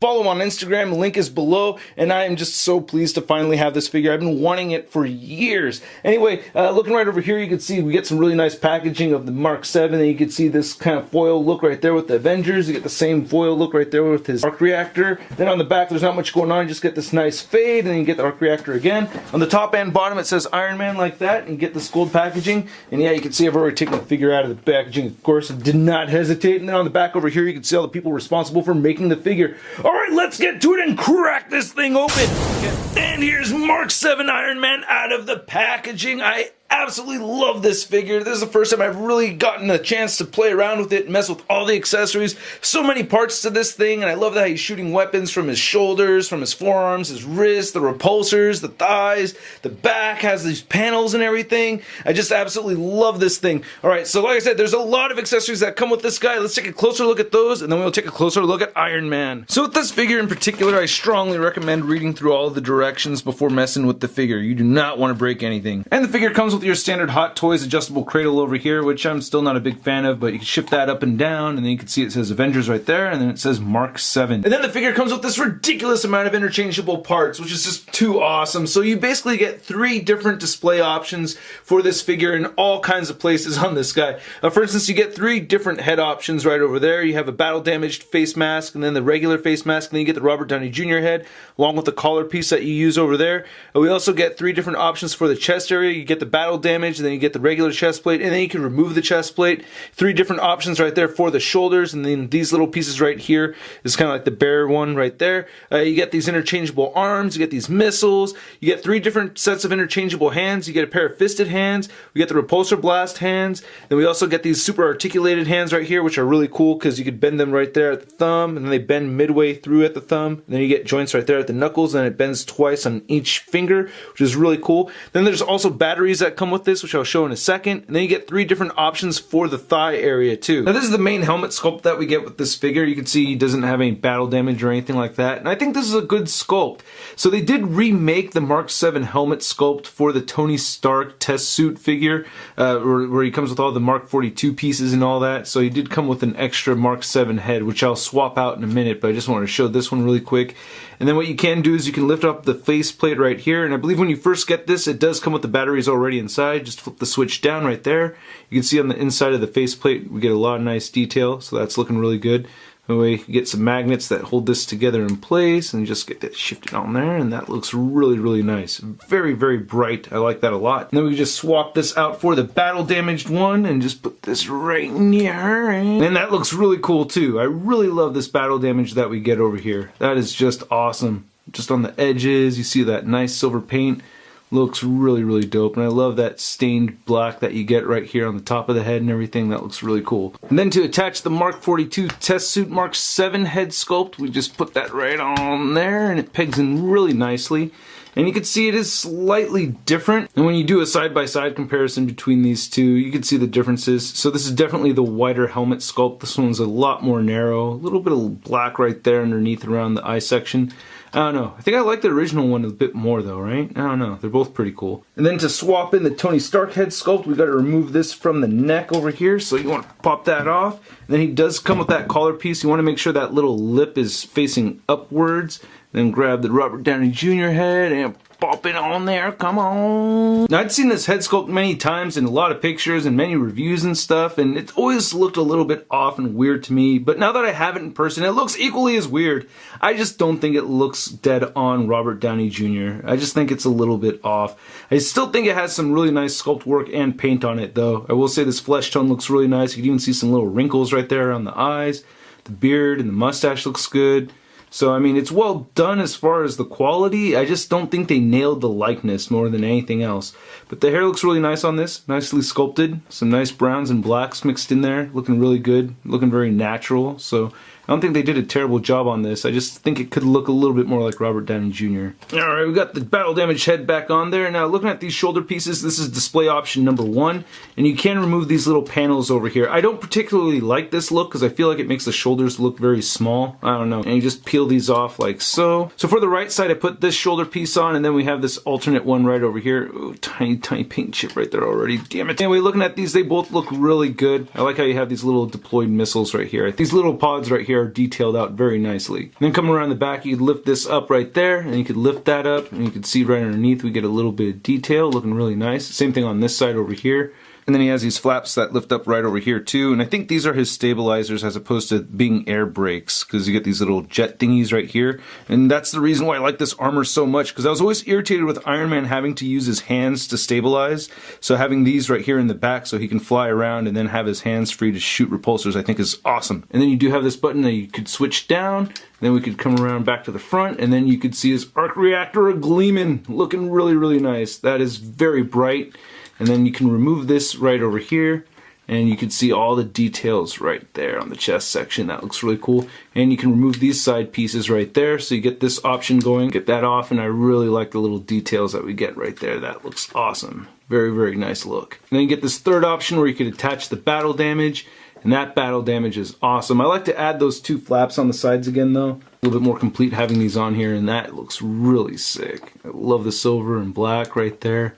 follow him on Instagram. The link is below, and I am just so pleased to finally have this figure. I've been wanting it for years. Anyway, looking right over here, you can see we get some really nice packaging of the Mark VII, and you can see this kind of foil look right there with the Avengers. You get the same foil look right there with his arc reactor. Then on the back, there's not much going on. You just get this nice fade, and then you get the arc reactor again. On the top and bottom, it says Iron Man like that, and you get this gold packaging. And yeah, you can see I've already taken the figure out of the packaging, of course. I did not hesitate. And then on the back over here, you can see all the people responsible for making the figure. Alright, let's get to it and crack this thing open. And here's Mark VII Iron Man out of the packaging. I absolutely love this figure. This is the first time I've really gotten a chance to play around with it and mess with all the accessories. So many parts to this thing, and I love that he's shooting weapons from his shoulders, from his forearms, his wrists, the repulsors, the thighs, the back has these panels and everything. I just absolutely love this thing. Alright, so like I said, there's a lot of accessories that come with this guy. Let's take a closer look at those, and then we'll take a closer look at Iron Man. So with this figure in particular, I strongly recommend reading through all of the directions before messing with the figure. You do not want to break anything. And the figure comes with your standard Hot Toys adjustable cradle over here, which I'm still not a big fan of, but you can shift that up and down, and then you can see it says Avengers right there, and then it says Mark VII. And then the figure comes with this ridiculous amount of interchangeable parts, which is just too awesome. So you basically get 3 different display options for this figure in all kinds of places on this guy. For instance, you get 3 different head options right over there. You have a battle damaged face mask, and then the regular face mask, and then you get the Robert Downey Jr. head, along with the collar piece that you use over there. We also get 3 different options for the chest area. You get the battle damage, and then you get the regular chest plate, and then you can remove the chest plate. 3 different options right there for the shoulders, and then these little pieces right here is kind of like the bare one right there. You get these interchangeable arms, you get these missiles, you get 3 different sets of interchangeable hands, you get a pair of fisted hands, we get the repulsor blast hands, then we also get these super articulated hands right here, which are really cool because you could bend them right there at the thumb, and then they bend midway through at the thumb, and then you get joints right there at the knuckles, and it bends twice on each finger, which is really cool. Then there's also batteries that come with this, which I'll show in a second, and then you get 3 different options for the thigh area too. Now this is the main helmet sculpt that we get with this figure. You can see he doesn't have any battle damage or anything like that, and I think this is a good sculpt. So they did remake the Mark VII helmet sculpt for the Tony Stark test suit figure, where he comes with all the Mark 42 pieces and all that, so he did come with an extra Mark VII head, which I'll swap out in a minute, but I just wanted to show this one really quick. And then what you can do is you can lift up the face plate right here, and I believe when you first get this, it does come with the batteries already inside. Just flip the switch down right there. You can see on the inside of the face plate, we get a lot of nice detail, so that's looking really good. Anyway, you get some magnets that hold this together in place, and you just get that shifted on there, and that looks really, really nice. Very, very bright. I like that a lot. And then we can just swap this out for the battle damaged one, and just put this right in here, and that looks really cool too. I really love this battle damage that we get over here. That is just awesome. Just on the edges, you see that nice silver paint. Looks really, really dope, and I love that stained black that you get right here on the top of the head and everything. That looks really cool. And then to attach the Mark 42 test suit Mark VII head sculpt, we just put that right on there, and it pegs in really nicely. And you can see it is slightly different. And when you do a side-by-side comparison between these two, you can see the differences. So this is definitely the wider helmet sculpt. This one's a lot more narrow. A little bit of black right there underneath around the eye section. I don't know. I think I like the original one a bit more though, right? I don't know. They're both pretty cool. And then to swap in the Tony Stark head sculpt, we got to remove this from the neck over here. So you want to pop that off. And then he does come with that collar piece. You want to make sure that little lip is facing upwards. Then grab the Robert Downey Jr. head and pop it on there, come on. Now I'd seen this head sculpt many times in a lot of pictures and many reviews and stuff, and it's always looked a little bit off and weird to me, but now that I have it in person, it looks equally as weird. I just don't think it looks dead on Robert Downey Jr. I just think it's a little bit off. I still think it has some really nice sculpt work and paint on it though. I will say this flesh tone looks really nice. You can even see some little wrinkles right there on the eyes. The beard and the mustache looks good. So, I mean, it's well done as far as the quality. I just don't think they nailed the likeness more than anything else. But the hair looks really nice on this. Nicely sculpted. Some nice browns and blacks mixed in there. Looking really good. Looking very natural. So, I don't think they did a terrible job on this. I just think it could look a little bit more like Robert Downey Jr. Alright, we got the battle damage head back on there. Now, looking at these shoulder pieces, this is display option number 1. And you can remove these little panels over here. I don't particularly like this look because I feel like it makes the shoulders look very small. I don't know. And you just peel these off like so. So for the right side, I put this shoulder piece on, and then we have this alternate one right over here. Ooh, tiny, tiny paint chip right there already. Damn it. Anyway, looking at these, they both look really good. I like how you have these little deployed missiles right here. These little pods right here here are detailed out very nicely. Then coming around the back, you could lift this up right there, and you could lift that up, and you can see right underneath we get a little bit of detail, looking really nice. Same thing on this side over here. And then he has these flaps that lift up right over here too, and I think these are his stabilizers as opposed to being air brakes, because you get these little jet thingies right here. And that's the reason why I like this armor so much, because I was always irritated with Iron Man having to use his hands to stabilize. So having these right here in the back so he can fly around and then have his hands free to shoot repulsors, I think is awesome. And then you do have this button that you could switch down. Then we could come around back to the front, and then you could see his arc reactor gleaming, looking really, really nice. That is very bright. And then you can remove this right over here, and you can see all the details right there on the chest section. That looks really cool. And you can remove these side pieces right there, so you get this option going, get that off, and I really like the little details that we get right there. That looks awesome. Very, very nice look. And then you get this third option where you could attach the battle damage, and that battle damage is awesome. I like to add those two flaps on the sides again though. A little bit more complete having these on here, and that looks really sick. I love the silver and black right there.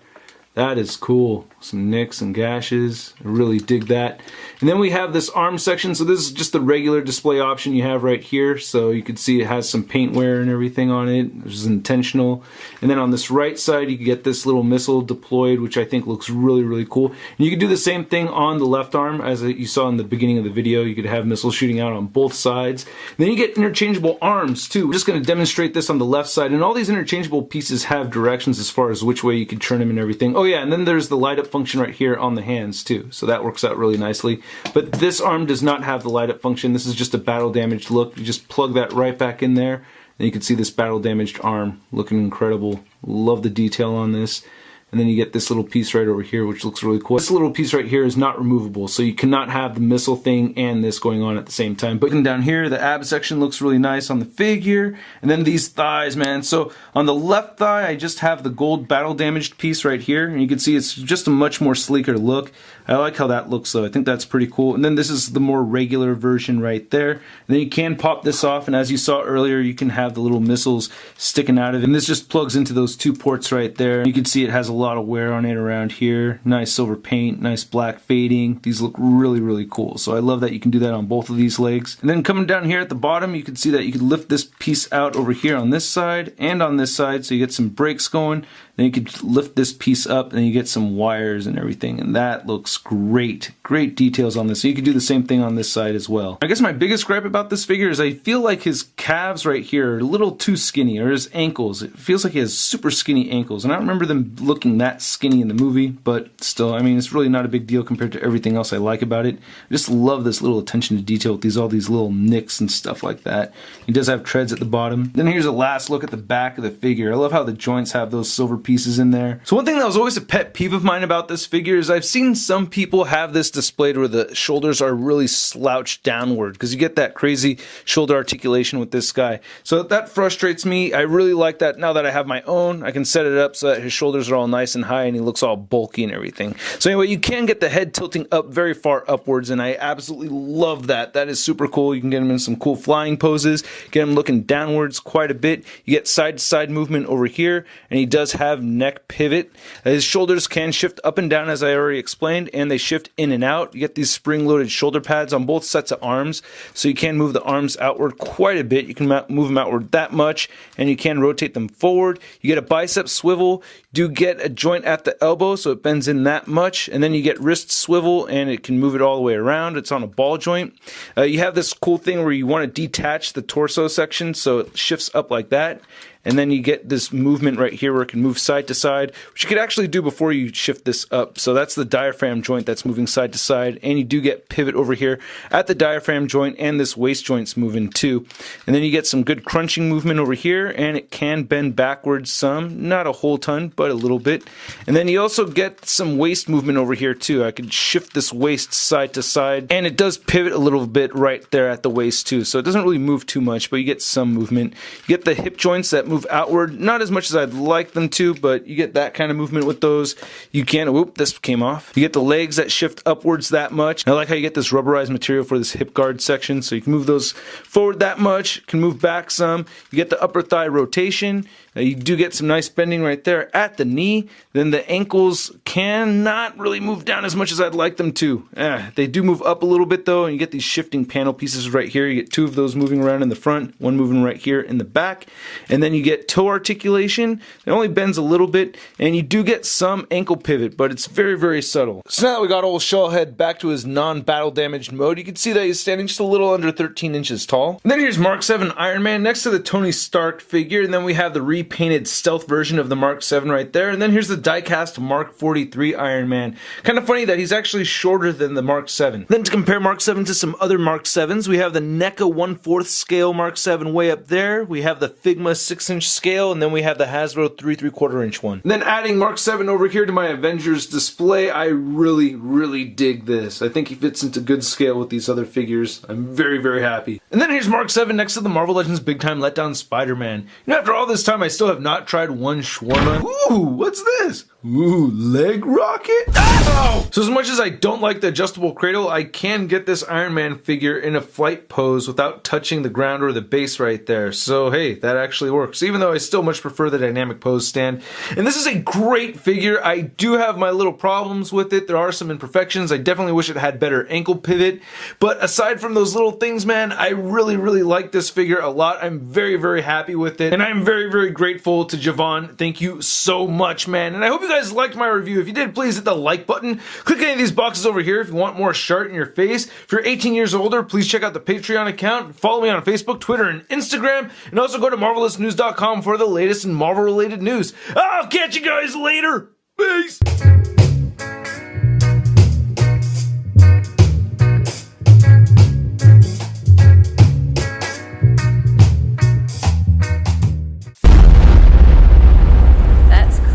That is cool. Some nicks and gashes. I really dig that. And then we have this arm section. So this is just the regular display option you have right here. So you can see it has some paint wear and everything on it, which is intentional. And then on this right side, you can get this little missile deployed, which I think looks really, really cool. And you can do the same thing on the left arm, as you saw in the beginning of the video. You could have missiles shooting out on both sides. And then you get interchangeable arms too. We're just going to demonstrate this on the left side. And all these interchangeable pieces have directions as far as which way you can turn them and everything. Oh yeah, and then there's the light up function right here on the hands too, so that works out really nicely. But this arm does not have the light up function. This is just a battle damaged look. You just plug that right back in there, and you can see this battle damaged arm looking incredible. Love the detail on this. And then you get this little piece right over here, which looks really cool. This little piece right here is not removable, so you cannot have the missile thing and this going on at the same time. But looking down here, the ab section looks really nice on the figure. And then these thighs, man. So on the left thigh, I just have the gold battle damaged piece right here. And you can see it's just a much more sleeker look. I like how that looks though. I think that's pretty cool. And then this is the more regular version right there. And then you can pop this off, and as you saw earlier, you can have the little missiles sticking out of it. And this just plugs into those two ports right there. You can see it has a lot of wear on it around here. Nice silver paint, nice black fading. These look really, really cool. So I love that you can do that on both of these legs. And then coming down here at the bottom, you can see that you can lift this piece out over here on this side and on this side, so you get some brakes going. Then you could lift this piece up and you get some wires and everything, and that looks great. Great details on this. So you could do the same thing on this side as well. I guess my biggest gripe about this figure is I feel like his calves right here are a little too skinny, or his ankles. It feels like he has super skinny ankles, and I don't remember them looking that skinny in the movie, but still, I mean, it's really not a big deal compared to everything else I like about it. I just love this little attention to detail with all these little nicks and stuff like that. He does have treads at the bottom. Then here's a last look at the back of the figure. I love how the joints have those silver pieces in there. So one thing that was always a pet peeve of mine about this figure is I've seen some people have this displayed where the shoulders are really slouched downward, because you get that crazy shoulder articulation with this guy. So that frustrates me. I really like that now that I have my own. I can set it up so that his shoulders are all nice and high and he looks all bulky and everything. So anyway, you can get the head tilting up very far upwards, and I absolutely love that. That is super cool. You can get him in some cool flying poses, get him looking downwards quite a bit. You get side to side movement over here, and he does have neck pivot. His shoulders can shift up and down, as I already explained, and they shift in and out. You get these spring-loaded shoulder pads on both sets of arms, so you can move the arms outward quite a bit. You can move them outward that much, and you can rotate them forward. You get a bicep swivel. You do get a joint at the elbow, so it bends in that much, and then you get wrist swivel, and it can move it all the way around. It's on a ball joint. You have this cool thing where you want to detach the torso section, so it shifts up like that. And then you get this movement right here where it can move side to side, which you could actually do before you shift this up. So that's the diaphragm joint that's moving side to side. And you do get pivot over here at the diaphragm joint, and this waist joint's moving too. And then you get some good crunching movement over here, and it can bend backwards some. Not a whole ton, but a little bit. And then you also get some waist movement over here too. I could shift this waist side to side, and it does pivot a little bit right there at the waist too. So it doesn't really move too much, but you get some movement. You get the hip joints that move outward, not as much as I'd like them to, but you get that kind of movement with those. You can, whoop, this came off. You get the legs that shift upwards that much. I like how you get this rubberized material for this hip guard section, so you can move those forward that much, can move back some. You get the upper thigh rotation. You do get some nice bending right there at at the knee, then the ankles cannot really move down as much as I'd like them to. They do move up a little bit though, and you get these shifting panel pieces right here. You get two of those moving around in the front, one moving right here in the back, and then you get toe articulation. It only bends a little bit, and you do get some ankle pivot, but it's very, very subtle. So now that we got old Shellhead back to his non-battle damaged mode, you can see that he's standing just a little under 13 inches tall. And then here's Mark 7 Iron Man next to the Tony Stark figure, and then we have the repainted stealth version of the Mark 7 right there, and then here's the diecast Mark 43 Iron Man. Kind of funny that he's actually shorter than the Mark 7. Then to compare Mark 7 to some other Mark 7s, we have the NECA 1/4 scale Mark 7 way up there, we have the Figma 6-inch scale, and then we have the Hasbro 3 3/4 inch one. And then adding Mark 7 over here to my Avengers display, I really dig this. I think he fits into good scale with these other figures. I'm very, very happy. And then here's Mark 7 next to the Marvel Legends Big Time Letdown Spider-Man. You know, after all this time, I still have not tried one shawarma. Ooh, what's this? Ooh, leg rocket? Ow! So as much as I don't like the adjustable cradle, I can get this Iron Man figure in a flight pose without touching the ground or the base right there. So hey, that actually works, even though I still much prefer the dynamic pose stand. And this is a great figure. I do have my little problems with it. There are some imperfections. I definitely wish it had better ankle pivot. But aside from those little things, man, I really like this figure a lot. I'm very happy with it. And I'm very grateful to Javon. Thank you so much, man. And I hope you guys liked my review. If you did, please hit the like button. Click any of these boxes over here if you want more Shart in your face. If you're 18 years older, please check out the Patreon account. Follow me on Facebook, Twitter, and Instagram. And also go to MarvelousNews.com for the latest in Marvel-related news. I'll catch you guys later. Peace.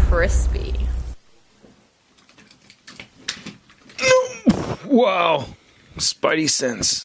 Crispy. Wow. Spidey sense.